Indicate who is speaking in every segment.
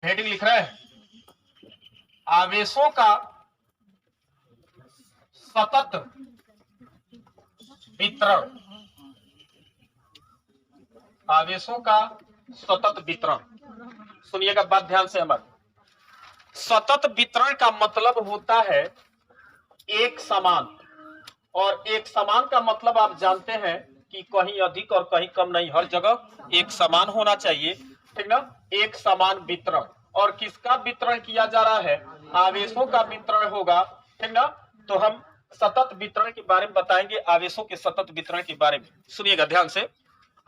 Speaker 1: Heading लिख रहे हैं आवेशों का सतत वितरण। आवेशों का सतत वितरण, सुनिएगा बात ध्यान से हमारे। सतत वितरण का मतलब होता है एक समान, और एक समान का मतलब आप जानते हैं कि कहीं अधिक और कहीं कम नहीं, हर जगह एक समान होना चाहिए, ठीक ना। एक समान वितरण, और किसका वितरण किया जा रहा है? आवेशों का वितरण होगा, ठीक ना। तो हम सतत वितरण के बारे में बताएंगे, आवेशों के सतत वितरण के बारे में सुनिएगा ध्यान से।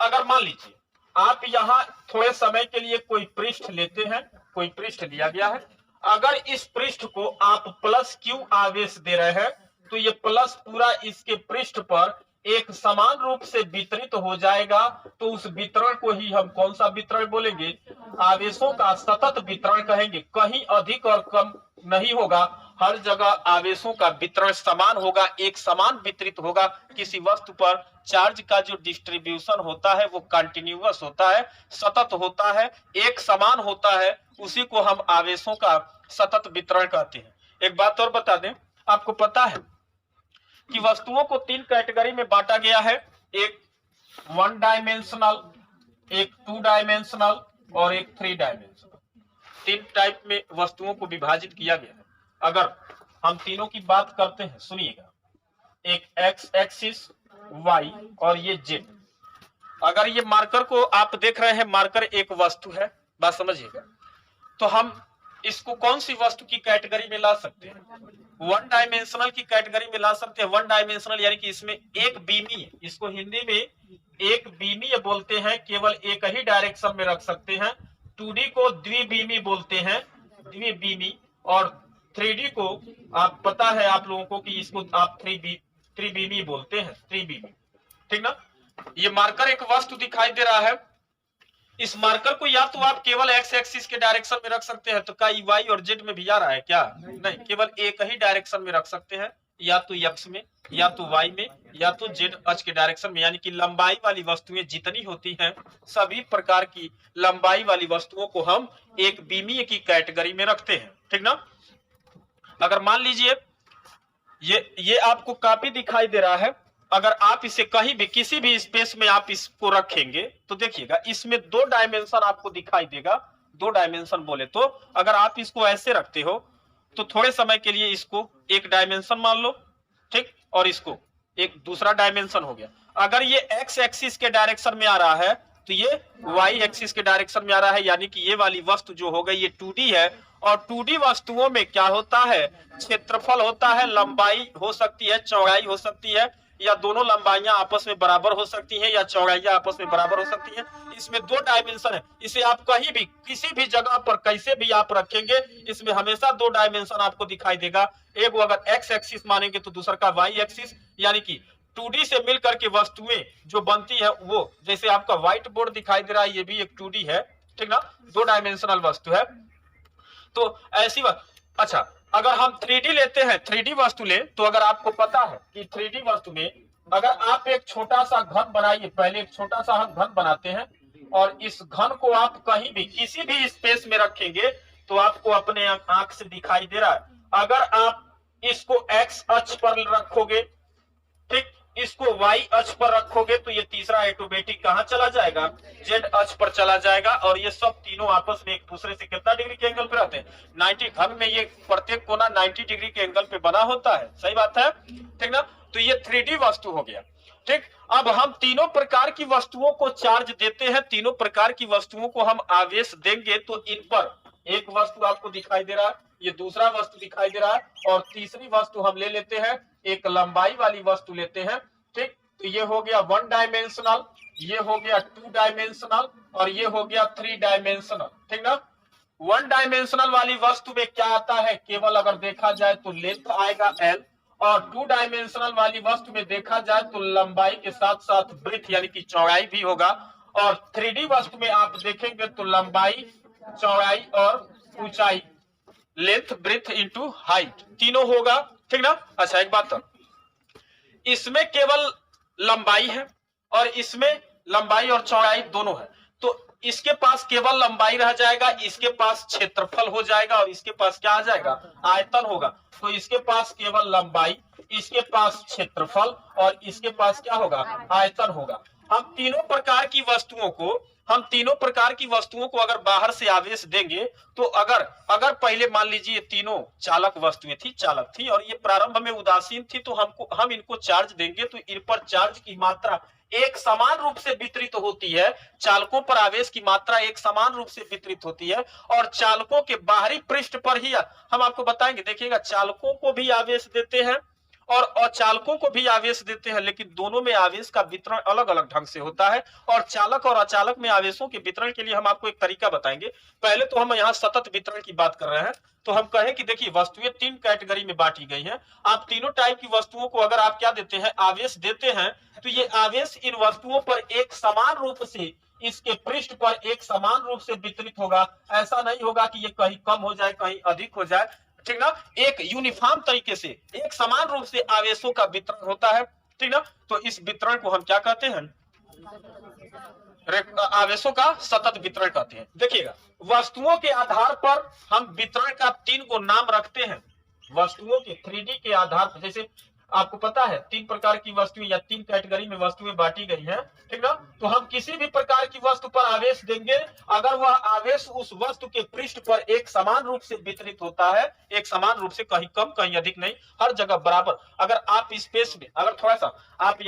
Speaker 1: अगर मान लीजिए आप यहां थोड़े समय के लिए कोई पृष्ठ लेते हैं, कोई पृष्ठ लिया गया है, अगर इस पृष्ठ को आप प्लस क्यू आवेश दे रहे हैं तो ये प्लस पूरा इसके पृष्ठ पर एक समान रूप से वितरित हो जाएगा। तो उस वितरण को ही हम कौन सा वितरण बोलेंगे? आवेशों का सतत वितरण कहेंगे। कहीं अधिक और कम नहीं होगा, हर जगह आवेशों का वितरण समान होगा, एक समान वितरित होगा। किसी वस्तु पर चार्ज का जो डिस्ट्रीब्यूशन होता है वो कंटिन्यूअस होता है, सतत होता है, एक समान होता है, उसी को हम आवेशों का सतत वितरण कहते हैं। एक बात और बता दें, आपको पता है कि वस्तुओं को तीन कैटेगरी में बांटा गया है, एक वन डायमेंशनल, एक टू डायमेंशनल और एक थ्री डायमेंशनल। तीन टाइप में वस्तुओं को विभाजित किया गया है। अगर हम तीनों की बात करते हैं, सुनिएगा, एक एक्स एक्सिस, वाई और ये जेड। अगर ये मार्कर को आप देख रहे हैं, मार्कर एक वस्तु है, बात समझिएगा, तो हम इसको कौन सी वस्तु की कैटेगरी में ला सकते हैं? वन डायमेंशनल की कैटेगरी में ला सकते हैं। वन डायमेंशनल यानी कि इसमें एक बीमी है, इसको हिंदी में एक बीमी बोलते हैं, केवल एक ही डायरेक्शन में रख सकते हैं। 2D को द्विबीमी बोलते हैं, द्विबीमी। और 3D को आप पता है आप लोगों को कि इसको आप त्रिबीमी बोलते हैं, त्रिबीमी, ठीक ना। ये मार्कर एक वस्तु दिखाई दे रहा है, इस मार्कर को या तो आप केवल एक्स एक्सिस के डायरेक्शन में रख सकते हैं, तो क्या वाई और जेड में भी आ रहा है क्या? नहीं, केवल एक ही डायरेक्शन में रख सकते हैं, या तो एक्स में, या तो वाई में, या तो जेड अक्ष के डायरेक्शन में। यानी कि लंबाई वाली वस्तुएं जितनी होती हैं, सभी प्रकार की लंबाई वाली वस्तुओं को हम एक बीमीय की कैटेगरी में रखते हैं, ठीक ना। अगर मान लीजिए ये आपको काफी दिखाई दे रहा है, अगर आप इसे कहीं भी किसी भी स्पेस में आप इसको रखेंगे तो देखिएगा इसमें दो डायमेंशन आपको दिखाई देगा। दो डायमेंशन बोले तो अगर आप इसको ऐसे रखते हो तो थोड़े समय के लिए इसको एक डायमेंशन मान लो, ठीक, और इसको एक दूसरा डायमेंशन हो गया। अगर ये एक्स एक्सिस के डायरेक्शन में आ रहा है तो ये वाई एक्सिस के डायरेक्शन में आ रहा है, यानी कि ये वाली वस्तु जो हो गई ये 2D है। और 2D वस्तुओं में क्या होता है? क्षेत्रफल होता है, लंबाई हो सकती है, चौड़ाई हो सकती है, या दोनों लंबाइयां आपस में बराबर हो सकती हैं, या चौड़ाइयां आपस में बराबर हो सकती हैं। इसमें दो डायमेंशन है, इसे आप कहीं भी किसी भी जगह पर कैसे भी आप रखेंगे, इसमें हमेशा दो डायमेंशन आपको दिखाई देगा। एक अगर एक्स एक्सिस मानेंगे तो दूसरा का वाई एक्सिस, यानी कि 2D से मिलकर के वस्तुएं जो बनती है वो, जैसे आपका व्हाइट बोर्ड दिखाई दे रहा है, ये भी एक 2D है, ठीक ना, दो डायमेंशनल वस्तु है। तो ऐसी अच्छा, अगर हम 3D लेते हैं, 3D वस्तु ले, तो अगर आपको पता है कि 3D वस्तु में अगर आप एक छोटा सा घन बनाइए, पहले एक छोटा सा हम घन बनाते हैं, और इस घन को आप कहीं भी किसी भी स्पेस में रखेंगे तो आपको अपने आंख से दिखाई दे रहा है। अगर आप इसको एक्स अक्ष पर रखोगे, ठीक, इसको y अक्ष पर रखोगे तो ये तीसरा ऑटोमेटिक कहां चला जाएगा? z अक्ष पर चला जाएगा। और ये सब तीनों आपस में एक दूसरे से कितना डिग्री के एंगल पे रहते हैं? 90। घन में ये प्रत्येक कोना 90 डिग्री के एंगल पे बना होता है, सही बात है, ठीक ना। तो ये 3D वस्तु हो गया, ठीक। अब हम तीनों प्रकार की वस्तुओं को चार्ज देते हैं, तीनों प्रकार की वस्तुओं को हम आवेश देंगे तो इन पर एक वस्तु आपको दिखाई दे रहा है, ये दूसरा वस्तु दिखाई दे रहा है, और तीसरी वस्तु हम ले लेते हैं, एक लंबाई वाली वस्तु लेते हैं, ठीक। तो ये हो गया वन डायमेंशनल, ये हो गया टू डायमेंशनल, और ये हो गया थ्री डायमेंशनल, ठीक ना। वन डायमेंशनल वाली वस्तु में क्या आता है? केवल अगर देखा जाए तो लेंथ आएगा l, और टू डायमेंशनल वाली वस्तु में देखा जाए तो लंबाई के साथ साथ ब्रेथ यानी कि चौड़ाई भी होगा। और 3D वस्तु में आप देखेंगे तो लंबाई, चौड़ाई और ऊंचाई, लेंथ ब्रेथ इंटू हाइट, तीनों होगा, ठीक ना। अच्छा, एक बात, तो इसमें केवल लंबाई है और इसमें लंबाई और चौड़ाई दोनों है, तो इसके पास केवल लंबाई रह जाएगा, इसके पास क्षेत्रफल हो जाएगा और इसके पास क्या आ जाएगा, आयतन होगा। तो इसके पास केवल लंबाई, इसके पास क्षेत्रफल और इसके पास क्या होगा, आयतन होगा। हम तीनों प्रकार की वस्तुओं को अगर बाहर से आवेश देंगे तो अगर अगर पहले मान लीजिए ये तीनों चालक वस्तुएं थी, चालक थी और ये प्रारंभ में उदासीन थी, तो हम इनको चार्ज देंगे तो इन पर चार्ज की मात्रा एक समान रूप से वितरित होती है। चालकों पर आवेश की मात्रा एक समान रूप से वितरित होती है और चालकों के बाहरी पृष्ठ पर ही हम आपको बताएंगे, देखिएगा, चालकों को भी आवेश देते हैं और अचालकों को भी आवेश देते हैं, लेकिन दोनों में आवेश का वितरण अलग अलग ढंग से होता है। और चालक और अचालक में आवेशों के वितरण के लिए हम आपको एक तरीका बताएंगे। पहले तो हम यहाँ सतत वितरण की बात कर रहे हैं, तो हम कहें कि देखिए वस्तुएं तीन कैटेगरी में बांटी गई हैं। आप तीनों टाइप की वस्तुओं को अगर आप क्या देते हैं, आवेश देते हैं, तो ये आवेश इन वस्तुओं पर एक समान रूप से, इसके पृष्ठ पर एक समान रूप से वितरित होगा। ऐसा नहीं होगा कि ये कहीं कम हो जाए, कहीं अधिक हो जाए, ठीक ना। एक यूनिफॉर्म तरीके से, एक समान रूप से आवेशों का वितरण होता है, ठीक ना। तो इस वितरण को हम क्या कहते हैं, आवेशों का सतत वितरण कहते हैं। देखिएगा, वस्तुओं के आधार पर हम वितरण का तीन को नाम रखते हैं। वस्तुओं के 3D के आधार पर, जैसे आपको पता है तीन प्रकार की वस्तुएं या तीन कैटेगरी में वस्तुएं बांटी गई हैं, ठीक ना। तो हम किसी भी प्रकार की वस्तु पर आवेश देंगे, अगर वह आवेश उस वस्तु के पृष्ठ पर एक समान रूप से वितरित होता है, एक समान रूप से, कहीं कम कहीं अधिक नहीं, हर जगह बराबर। अगर आप स्पेस में, अगर थोड़ा सा आप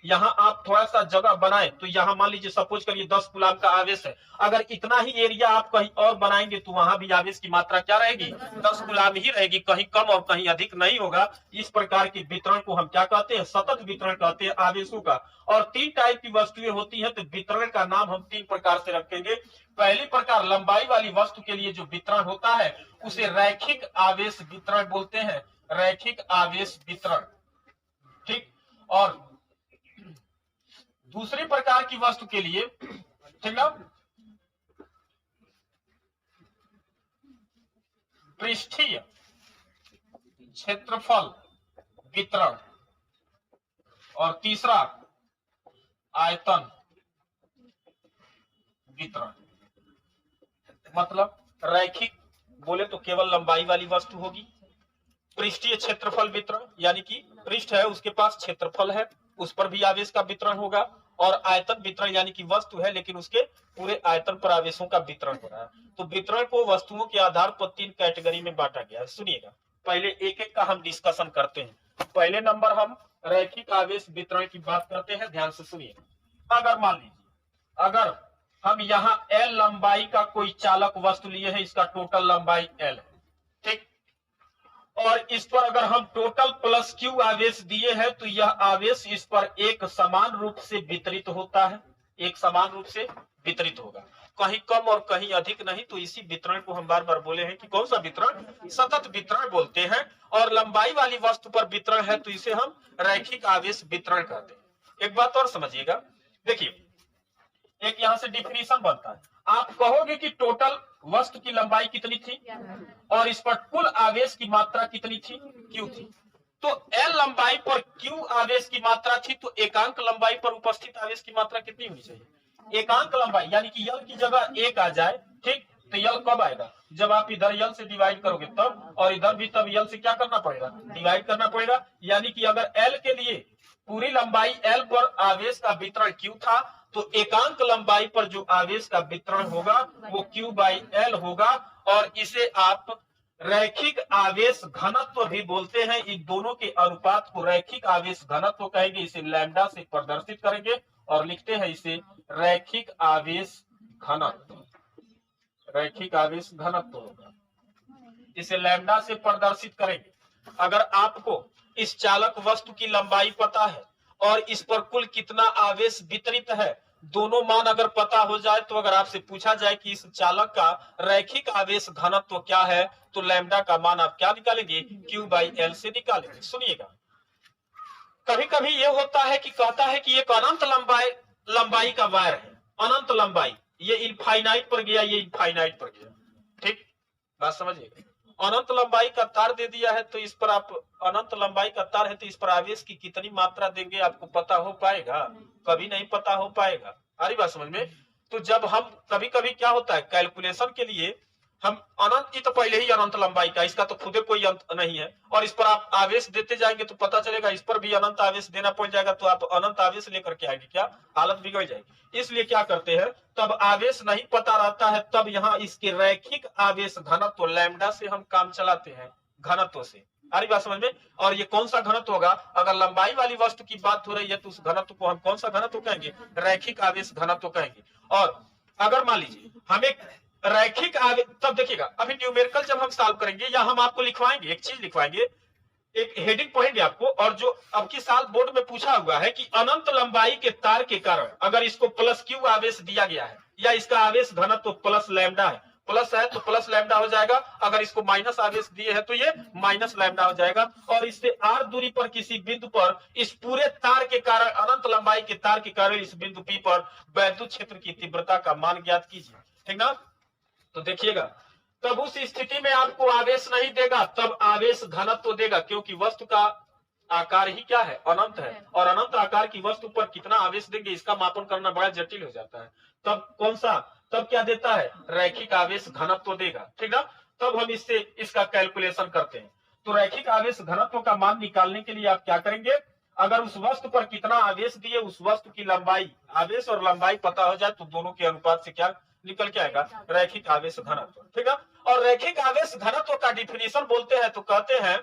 Speaker 1: यहाँ आप थोड़ा सा जगह बनाए, तो यहाँ मान लीजिए सपोज करिए 10 कूलाम का आवेश है, अगर इतना ही एरिया आप कहीं और बनाएंगे तो वहां भी आवेश की मात्रा क्या रहेगी, 10 कूलाम ही रहेगी, कहीं कम और कहीं अधिक नहीं होगा। इस प्रकार के वितरण को हम क्या कहते हैं, सतत वितरण कहते हैं आवेशों का। और तीन टाइप की वस्तुएं होती हैं, तो वितरण का नाम हम तीन प्रकार से रखेंगे। पहली प्रकार, लंबाई वाली वस्तु के लिए जो वितरण होता है उसे रैखिक आवेश वितरण बोलते हैं, रैखिक आवेश वितरण, ठीक। और दूसरी प्रकार की वस्तु के लिए, ठीक ना, पृष्ठीय क्षेत्रफल वितरण और तीसरा आयतन वितरण। मतलब रैखिक बोले तो केवल लंबाई वाली वस्तु होगी, पृष्ठीय क्षेत्रफल वितरण यानी कि पृष्ठ है उसके पास क्षेत्रफल है, उस पर भी आवेश का वितरण होगा, और आयतन वितरण यानी कि वस्तु है लेकिन उसके पूरे आयतन पर आवेशों का वितरण हो रहा है। तो वितरण को वस्तुओं के आधार पर तीन कैटेगरी में बांटा गया है। सुनिएगा, पहले एक एक का हम डिस्कशन करते हैं। पहले नंबर हम रैखिक आवेश वितरण की बात करते हैं, ध्यान से सुनिए। अगर मान लीजिए, अगर हम यहाँ L लंबाई का कोई चालक वस्तु लिए हैं, इसका टोटल लंबाई L है, ठीक, और इस पर अगर हम टोटल प्लस Q आवेश दिए हैं, तो यह आवेश इस पर एक समान रूप से वितरित होता है, एक समान रूप से वितरित होगा, कहीं कम और कहीं अधिक नहीं। तो इसी वितरण को हम बार बार बोले हैं कि कौन सा वितरण, सतत वितरण बोलते हैं। और लंबाई वाली वस्तु पर वितरण है तो इसे हम रैखिक आवेश वितरण कहते हैं। एक बात और समझिएगा, देखिए एक यहां से डिफिनीशन बनता है, आप कहोगे कि टोटल वस्तु की लंबाई कितनी थी और इस पर कुल आवेश की मात्रा कितनी थी, Q थी। तो L लंबाई पर Q आवेश की मात्रा थी, तो एकांक लंबाई पर उपस्थित आवेश की मात्रा कितनी होनी चाहिए, एकांक लंबाई यानी कि L की जगह 1 आ जाए, ठीक। तो L कब आएगा, जब आप इधर L से डिवाइड करोगे तब, और इधर भी तब L से क्या करना पड़ेगा, डिवाइड करना पड़ेगा। यानी कि अगर L के लिए पूरी लंबाई L पर आवेश का वितरण Q था, तो एकांक लंबाई पर जो आवेश का वितरण होगा वो Q बाई L होगा। और इसे आप रैखिक आवेश घनत्व भी बोलते हैं। इन दोनों के अनुपात को रैखिक आवेश घनत्व कहेंगे। इसे लैम्डा से प्रदर्शित करेंगे और लिखते हैं इसे रैखिक आवेश घनत्व, रैखिक आवेश घनत्व होगा, इसे लैम्डा से प्रदर्शित करेंगे। अगर आपको इस चालक वस्तु की लंबाई पता है और इस पर कुल कितना आवेश वितरित है, दोनों मान अगर पता हो जाए, तो अगर आपसे पूछा जाए कि इस चालक का रैखिक आवेश घनत्व क्या है, तो लैम्डा का मान आप क्या निकालेंगे, Q बाई L से निकालेंगे। सुनिएगा, कभी कभी ये होता है कि कहता है कि एक अनंत लंबाई का वायर है, अनंत लंबाई, ये इनफाइनाइट पर गया, ये इनफाइनाइट पर गया, ठीक, बात समझिएगा। अनंत लंबाई का तार दे दिया है, तो इस पर आप, अनंत लंबाई का तार है तो इस पर आवेश की कितनी मात्रा देंगे आपको पता हो पाएगा, कभी नहीं पता हो पाएगा। आ रही बात समझ में। तो जब हम कभी कभी क्या होता है कैलकुलेशन के लिए हम अनंत की तो पहले ही अनंत लंबाई का, इसका तो खुदे कोई अंत नहीं है, और इस पर आप आवेश देते जाएंगे तो पता चलेगा इस पर भी अनंत आवेश देना पड़ जाएगा, तो आप अनंत आवेश लेकर के आएंगे, क्या हालत बिगड़ जाएगी। इसलिए क्या करते हैं, तब आवेश नहीं पता रहता है, तब यहाँ इसके रैखिक आवेश घनत्व लैम्डा से हम काम चलाते हैं, घनत्व से। आ रही बात समझ में। और ये कौन सा घनत्व होगा, अगर लंबाई वाली वस्तु की बात हो रही है तो उस घनत्व को हम कौन सा घनत्व कहेंगे, रैखिक आवेश घनत्व कहेंगे। और अगर मान लीजिए हम एक रैखिक आवेश, तब देखिएगा अभी न्यूमेरिकल जब हम सॉल्व करेंगे या हम आपको लिखवाएंगे, एक चीज लिखवाएंगे, एक हेडिंग पढ़ेंगे आपको, और जो अब की साल बोर्ड में पूछा हुआ है कि अनंत लंबाई के तार के कारण अगर इसको प्लस क्यू आवेश दिया गया है या इसका आवेश घनत्व तो प्लस लैम्डा है, प्लस है तो प्लस लैम्डा हो जाएगा, अगर इसको माइनस आवेश दिए है तो ये माइनस लैम्डा हो जाएगा। और इससे आर दूरी पर किसी बिंदु पर इस पूरे तार के कारण, अनंत लंबाई के तार के कारण इस बिंदु पी पर वैद्युत क्षेत्र की तीव्रता का मान ज्ञात कीजिए, ठीक ना। तो देखिएगा तब उस स्थिति में आपको आवेश नहीं देगा, तब आवेश घनत्व देगा, क्योंकि वस्तु का आकार ही क्या है, अनंत है, और अनंत आकार की वस्तु पर कितना आवेश देंगे इसका मापन करना बड़ा जटिल हो जाता है। तब कौन सा, तब क्या देता है, रैखिक आवेश घनत्व देगा, ठीक ना। तब हम इससे इसका कैलकुलेशन करते हैं। तो रैखिक आवेश घनत्व का मान निकालने के लिए आप क्या करेंगे, अगर उस वस्तु पर कितना आवेश दिए, उस वस्तु की लंबाई, आवेश और लंबाई पता हो जाए तो दोनों के अनुपात से क्या निकल के आएगा, रैखिक आवेश घनत्व, ठीक है। और रैखिक आवेश घनत्व का डिफिनीशन बोलते हैं तो कहते हैं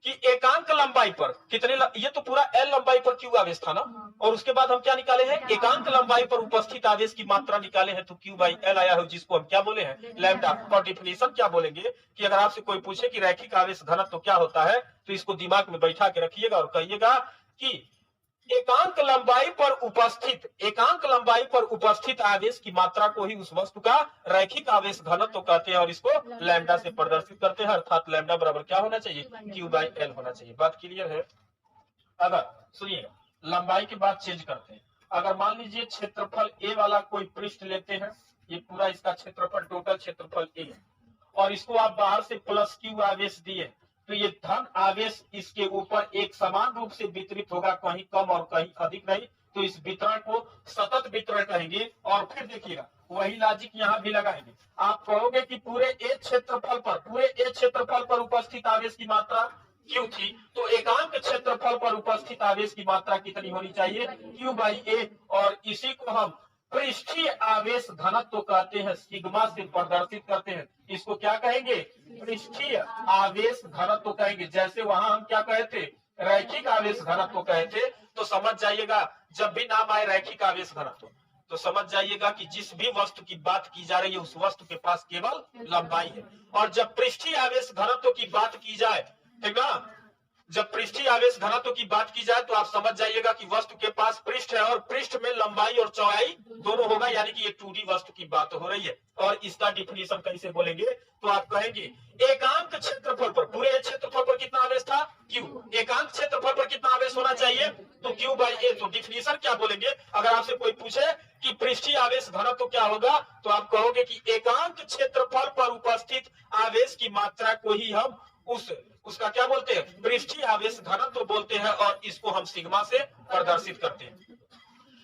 Speaker 1: कि एकांक लंबाई पर कितने ये तो पूरा एल लंबाई पर क्यू आवेश था ना, और उसके बाद हम क्या निकाले हैं, एकांक लंबाई पर उपस्थित आवेश की मात्रा निकाले हैं, तो क्यू बाई एल आया है, जिसको हम क्या बोले हैं, लैम्डा। और डिफिनीशन क्या बोलेंगे कि अगर आपसे कोई पूछे कि रैखिक आवेश घनत्व क्या होता है, तो इसको दिमाग में बैठा के रखिएगा और कहिएगा कि एकांक लंबाई पर उपस्थित, एकांक लंबाई पर उपस्थित आवेश की मात्रा को ही उस वस्तु का रैखिक आवेश घनत्व कहते हैं, और इसको लैम्डा से प्रदर्शित करते हैं, अर्थात लैम्डा बराबर क्या होना चाहिए, क्यू बाई एल होना चाहिए। बात क्लियर है। अगर सुनिएगा लंबाई की बात चेंज करते हैं, अगर मान लीजिए क्षेत्रफल ए वाला कोई पृष्ठ लेते हैं, ये पूरा इसका क्षेत्रफल, टोटल क्षेत्रफल ए है, और इसको आप बाहर से प्लस क्यू आवेश दिए, तो ये धन आवेश इसके ऊपर एक समान रूप से वितरित होगा, कहीं कम और कहीं अधिक नहीं, तो इस वितरण को सतत वितरण कहेंगे। और फिर देखिएगा वही लॉजिक यहाँ भी लगाएंगे, आप कहोगे कि पूरे ए क्षेत्रफल पर, पूरे ए क्षेत्रफल पर उपस्थित आवेश की मात्रा क्यू थी, तो एकांक क्षेत्रफल पर उपस्थित आवेश की मात्रा कितनी होनी चाहिए, क्यू बाई ए, और इसी को हम पृष्ठीय आवेश घनत्व कहते हैं, सिग्मा से प्रदर्शित करते हैं। इसको क्या कहेंगे, पृष्ठीय आवेश घनत्व कहेंगे। जैसे वहां हम क्या कहे थे, रैखिक आवेश घनत्व कहे थे, तो समझ जाइएगा जब भी नाम आए रैखिक आवेश घनत्व, तो समझ जाइएगा कि जिस भी वस्तु की बात की जा रही है उस वस्तु के पास केवल लंबाई है। और जब पृष्ठीय आवेश घनत्व की बात की जाए, ठीक ना, जब पृष्ठीय आवेश घनत्व की बात की जाए तो आप समझ जाइएगा कि वस्तु के पास पृष्ठ है, और पृष्ठ में लंबाई और चौड़ाई दोनों होगा, यानी कि ये 2D वस्तु की बात हो रही है। और इसका डिफिनीशन कैसे बोलेंगे, तो आप कहेंगे एकांक क्षेत्रफल पर, पूरे क्षेत्रफल पर कितना आवेश था, क्यू, एकांक क्षेत्रफल पर कितना आवेश होना चाहिए, तो क्यू बाई ए। तो डिफिनीशन क्या बोलेंगे, अगर आपसे कोई पूछे कि पृष्ठीय आवेश घनत्व क्या होगा, तो आप कहोगे कि एकांक क्षेत्रफल पर उपस्थित आवेश की मात्रा को ही हम उसका क्या बोलते हैं, पृष्ठीय आवेश घनत्व बोलते हैं, और इसको हम सिग्मा से प्रदर्शित करते हैं।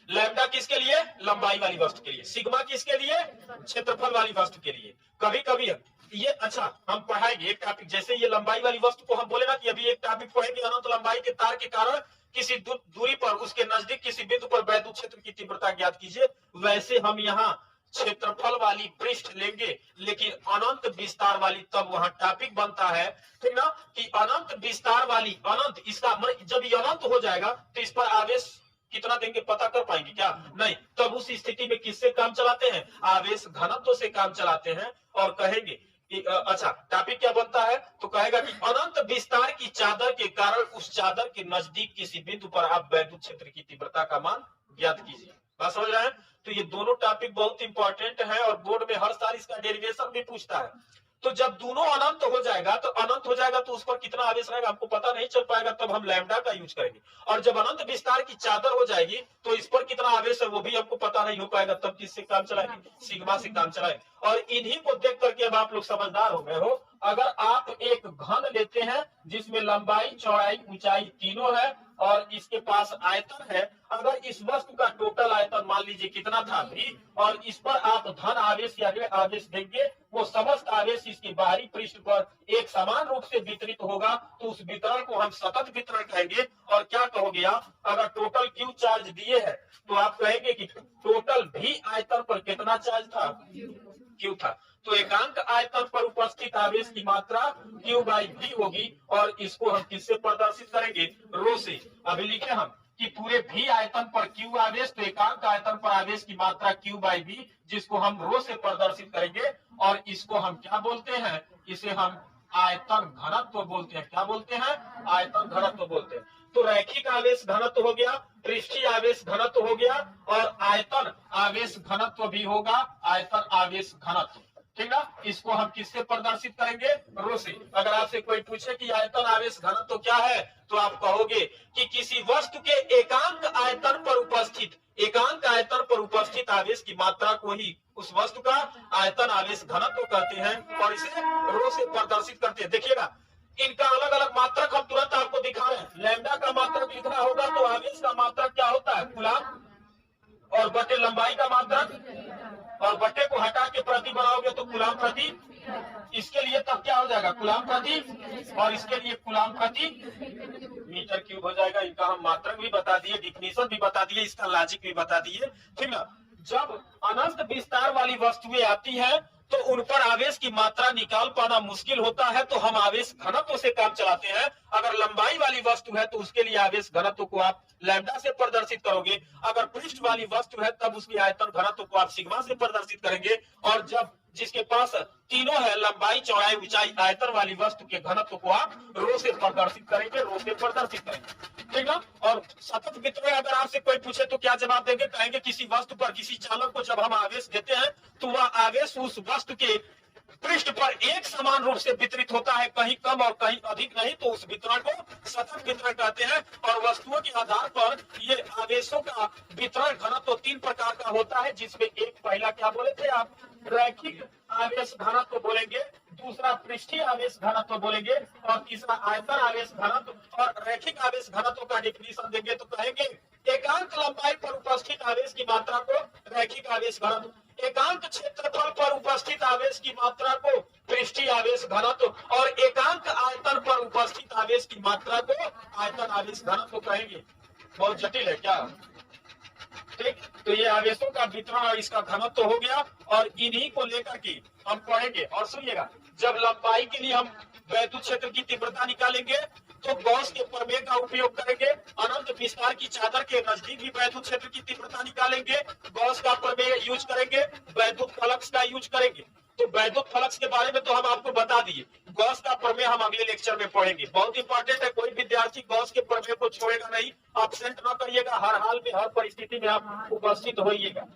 Speaker 1: लैम्डा किसके लिए, लंबाई वाली वस्तु के लिए, सिग्मा किसके लिए, क्षेत्रफल वाली वस्तु के लिए। कभी कभी ये, अच्छा हम पढ़ाएंगे एक टॉपिक, जैसे ये लंबाई वाली वस्तु को हम बोले ना कि अभी एक टॉपिक पढ़ेंगे, अनंत लंबाई के तार के कारण किसी दूरी पर, उसके नजदीक किसी बिंदु पर वैद्युत क्षेत्र की तीव्रता ज्ञात कीजिए, वैसे हम यहाँ क्षेत्रफल वाली पृष्ठ लेंगे, लेकिन अनंत विस्तार वाली, तब वहां टॉपिक बनता है, ठीक ना, कि अनंत विस्तार वाली, अनंत, इसका जब ये अनंत हो जाएगा तो इस पर आवेश कितना देंगे पता कर पाएंगे क्या, नहीं। तब उस स्थिति में किससे काम चलाते हैं, आवेश घनत्व से काम चलाते हैं, और कहेंगे कि अच्छा टॉपिक क्या बनता है, तो कहेगा कि अनंत विस्तार की चादर के कारण उस चादर के नजदीक किसी बिंदु पर आप वैद्युत क्षेत्र की तीव्रता का मान ज्ञात कीजिए। बात समझ रहे हैं। तो ये दोनों टॉपिक बहुत इंपॉर्टेंट है, और बोर्ड में हर साल इसका डेरिवेशन भी पूछता है। तो जब दोनों अनंत हो जाएगा, तो अनंत हो जाएगा तो उस पर कितना आवेश रहेगा हमको पता नहीं चल पाएगा, तब हम लैम्डा का यूज करेंगे। और जब अनंत विस्तार की चादर हो जाएगी तो इस पर कितना आवेश है वो भी हमको पता नहीं हो पाएगा, तब किससे काम चलाएंगे, सिग्मा से काम चलाएंगे। और इन्हीं को देख करके अब आप लोग समझदार हो गए हो, अगर आप एक घन लेते हैं जिसमें लंबाई चौड़ाई ऊंचाई तीनों है और इसके पास आयतन है, अगर इस वस्तु का टोटल आयतन मान लीजिए कितना था भी, और इस पर आप धन आवेश या ऋण आवेश देंगे, वो समस्त आवेश इसके बाहरी पृष्ठ पर एक समान रूप से वितरित होगा, तो उस वितरण को हम सतत वितरण कहेंगे। और क्या कहोगे आप, अगर टोटल क्यू चार्ज दिए है तो आप कहेंगे कि टोटल भी आयतन पर कितना चार्ज था, क्यू था। तो एकांक आयतन पर उपस्थित आवेश की मात्रा क्यू बाई भी होगी, और इसको हम किससे प्रदर्शित करेंगे, रो से। अभी लिखे हम कि पूरे भी आयतन पर क्यू आवेश, तो एकांक आयतन पर आवेश की मात्रा क्यू बाई भी, जिसको हम रो से प्रदर्शित करेंगे, और इसको हम क्या बोलते हैं, इसे हम आयतन घनत्व बोलते हैं। क्या बोलते हैं, आयतन घनत्व बोलते हैं। तो रैखिक आवेश घनत्व हो गया, पृष्ठीय आवेश घनत्व हो गया, और आयतन आवेश घनत्व भी होगा, आयतन आवेश घनत्व। ठीक ना, इसको हम किससे प्रदर्शित करेंगे, रो से। अगर आपसे कोई पूछे कि आयतन आवेश घनत्व क्या है, तो आप कहोगे कि किसी वस्तु के एकांक आयतन पर उपस्थित, एकांक आयतन पर उपस्थित आवेश की मात्रा को ही उस वस्तु का आयतन आवेश घनत्व कहते हैं, और इसे रो से प्रदर्शित करते हैं। देखिएगा, इनका अलग अलग मात्रक हम तुरंत आपको दिखा रहे हैं। लैम्डा का मात्रक लिखना होगा तो आवेश का मात्रक क्या होता है, कूलम, और बटे लंबाई का मात्रक, और बटे को हटा के प्रति बनाओगे तो कूलम प्रति। इसके लिए तब क्या हो जाएगा, कूलम प्रति, और इसके लिए कूलम प्रति मीटर क्यूब हो जाएगा। इनका हम मात्रक भी बता दिए, डिफिनीशन भी बता दिए, इसका लॉजिक भी बता दिए। ठीक ना, जब अनंत विस्तार वाली वस्तुएं आती हैं तो उन पर आवेश की मात्रा निकाल पाना मुश्किल होता है, तो हम आवेश घनत्व से काम चलाते हैं। अगर लंबाई वाली वस्तु है तो उसके लिए आवेश घनत्व को आप लैम्डा से प्रदर्शित करोगे, अगर पृष्ठ वाली वस्तु है तब उसकी आयतन घनत्व को आप सिग्मा से प्रदर्शित करेंगे, और जब जिसके पास तीनों है, लंबाई चौड़ाई ऊंचाई, आयतन वाली वस्तु के घनत्व को आप रो से प्रदर्शित करेंगे, रो से प्रदर्शित करेंगे। ठीक ना, और सतत वितरण अगर आपसे कोई पूछे तो क्या जवाब देंगे, कहेंगे किसी वस्तु पर किसी चालक को जब हम आवेश देते हैं तो वह आवेश उस वस्तु के पृष्ठ पर एक समान रूप से वितरित होता है, कहीं कम और कहीं अधिक नहीं, तो उस वितरण को सतत वितरण कहते हैं। और वस्तुओं के आधार पर ये आवेशों का वितरण घनत्व तीन प्रकार का होता है, जिसमें एक पहला क्या बोले थे आप, रैखिक आवेश घनत्व बोलेंगे, दूसरा पृष्ठीय आवेश घनत्व बोलेंगे, और तीसरा आयतन आवेश घनत्व। और रैखिक आवेश घनत्व का डिफिनीशन देंगे तो कहेंगे एकांक लंबाई पर उपस्थित आवेश की मात्रा को रैखिक आवेश घनत्व, एकांक क्षेत्रफल पर उपस्थित आवेश की मात्रा को पृष्ठीय आवेश घनत्व, और एकांक आयतन पर उपस्थित आवेश की मात्रा को आयतन आवेश घनत्व कहेंगे। बहुत जटिल है क्या, ठीक। तो ये आवेशों का वितरण और इसका घनत्व हो गया, और इन्हीं को लेकर के हम पढ़ेंगे। और सुनिएगा, जब लंबाई के लिए हम वैद्युत क्षेत्र की तीव्रता निकालेंगे तो गॉस के प्रमेय का उपयोग करेंगे, अनंत विस्तार की चादर के नजदीक भी वैद्युत क्षेत्र की तीव्रता निकालेंगे, गॉस का प्रमेय यूज करेंगे, वैद्युत फ्लक्स का यूज करेंगे। तो वैद्युत फ्लक्स के बारे में तो हम आपको बता दिए, गॉस का प्रमेय हम अगले लेक्चर में पढ़ेंगे। बहुत इंपॉर्टेंट है, कोई विद्यार्थी गॉस के प्रमेय को छोड़ेगा नहीं, एब्सेंट ना करिएगा, हर हाल में हर परिस्थिति में आप उपस्थित होइएगा।